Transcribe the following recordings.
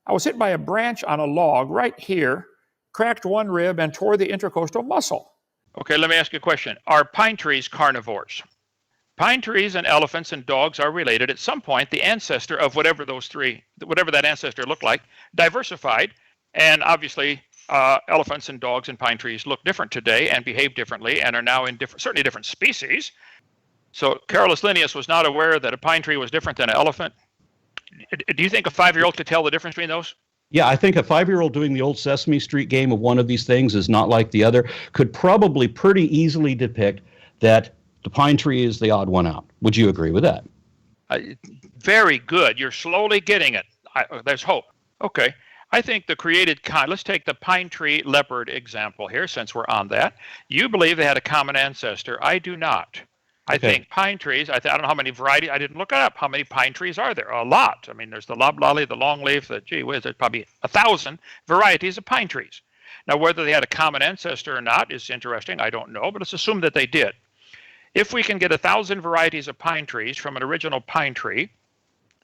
I was hit by a branch on a log right here, cracked one rib, and tore the intercostal muscle. Okay, let me ask you a question. Are pine trees carnivores? Pine trees and elephants and dogs are related. At some point, the ancestor of whatever that ancestor looked like, diversified, and obviously elephants and dogs and pine trees look different today and behave differently and are now in certainly different species. So Carolus Linnaeus was not aware that a pine tree was different than an elephant. Do you think a 5-year-old could tell the difference between those? Yeah, I think a 5-year-old doing the old Sesame Street game of one of these things is not like the other could probably pretty easily depict that the pine tree is the odd one out. Would you agree with that? Very good. You're slowly getting it. There's hope. Okay. I think the created kind, let's take the pine tree leopard example here since we're on that. You believe they had a common ancestor. I do not. I think pine trees, I don't know how many varieties, I didn't look it up. How many pine trees are there? A lot. I mean, there's the loblolly, the longleaf, gee whiz, there's probably 1,000 varieties of pine trees. Now, whether they had a common ancestor or not is interesting. I don't know, but let's assume that they did. If we can get 1,000 varieties of pine trees from an original pine tree,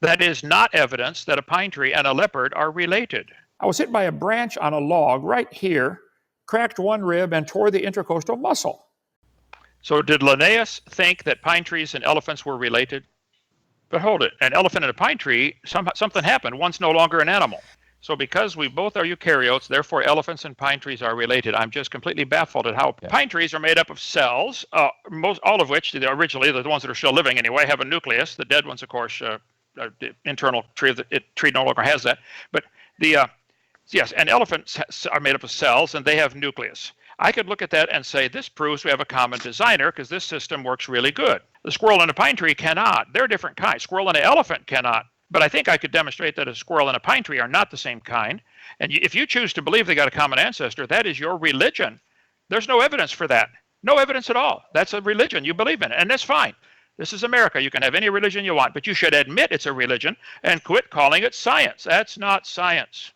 that is not evidence that a pine tree and a leopard are related. I was hit by a branch on a log right here, cracked one rib, and tore the intercostal muscle. So did Linnaeus think that pine trees and elephants were related? But hold it, an elephant and a pine tree, something happened. One's no longer an animal. So because we both are eukaryotes, therefore elephants and pine trees are related. I'm just completely baffled at how pine trees are made up of cells, all of which, originally, the ones that are still living anyway, have a nucleus. The dead ones, of course, the internal tree, tree no longer has that. But yes, and elephants are made up of cells, and they have nucleus. I could look at that and say, this proves we have a common designer because this system works really good. The squirrel and a pine tree cannot. They're different kinds. Squirrel and an elephant cannot. But I think I could demonstrate that a squirrel and a pine tree are not the same kind. And if you choose to believe they got a common ancestor, that is your religion. There's no evidence for that. No evidence at all. That's a religion you believe in, and that's fine. This is America. You can have any religion you want, but you should admit it's a religion and quit calling it science. That's not science.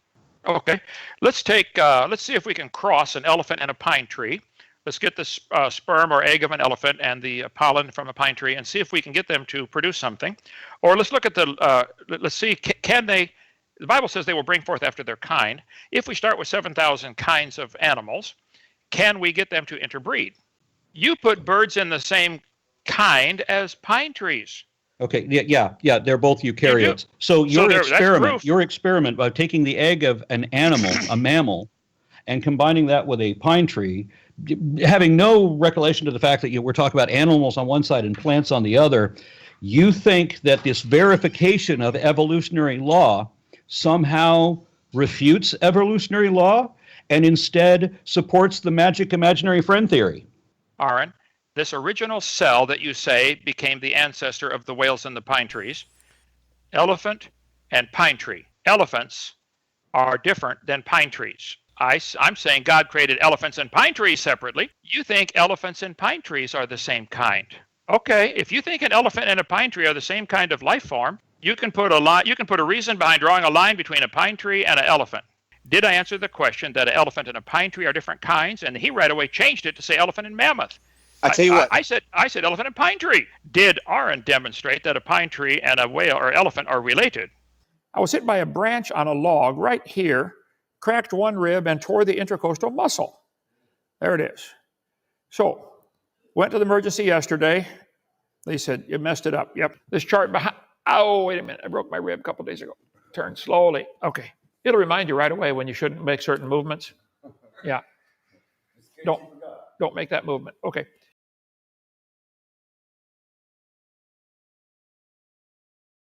Okay, let's see if we can cross an elephant and a pine tree. Let's get the sperm or egg of an elephant and the pollen from a pine tree and see if we can get them to produce something. Or let's look at let's see, can they, the Bible says they will bring forth after their kind. If we start with 7,000 kinds of animals, can we get them to interbreed? You put birds in the same kind as pine trees. Okay, yeah, they're both eukaryotes. So your experiment by taking the egg of an animal, a mammal, and combining that with a pine tree, having no recollection to the fact that we're talking about animals on one side and plants on the other, you think that this verification of evolutionary law somehow refutes evolutionary law and instead supports the magic imaginary friend theory? Aaron, this original cell that you say became the ancestor of the whales and the pine trees, elephant and pine tree. Elephants are different than pine trees. I'm saying God created elephants and pine trees separately. You think elephants and pine trees are the same kind. Okay, if you think an elephant and a pine tree are the same kind of life form, you can put a reason behind drawing a line between a pine tree and an elephant. Did I answer the question that an elephant and a pine tree are different kinds? And he right away changed it to say elephant and mammoth. I tell you what. I said elephant and pine tree. Did Aaron demonstrate that a pine tree and a whale or elephant are related? I was hit by a branch on a log right here, cracked one rib, and tore the intercostal muscle. There it is. So, went to the emergency yesterday. They said, you messed it up. Yep. This chart behind, oh, wait a minute. I broke my rib a couple days ago. Turn slowly. Okay. It'll remind you right away when you shouldn't make certain movements. Yeah. Don't make that movement. Okay.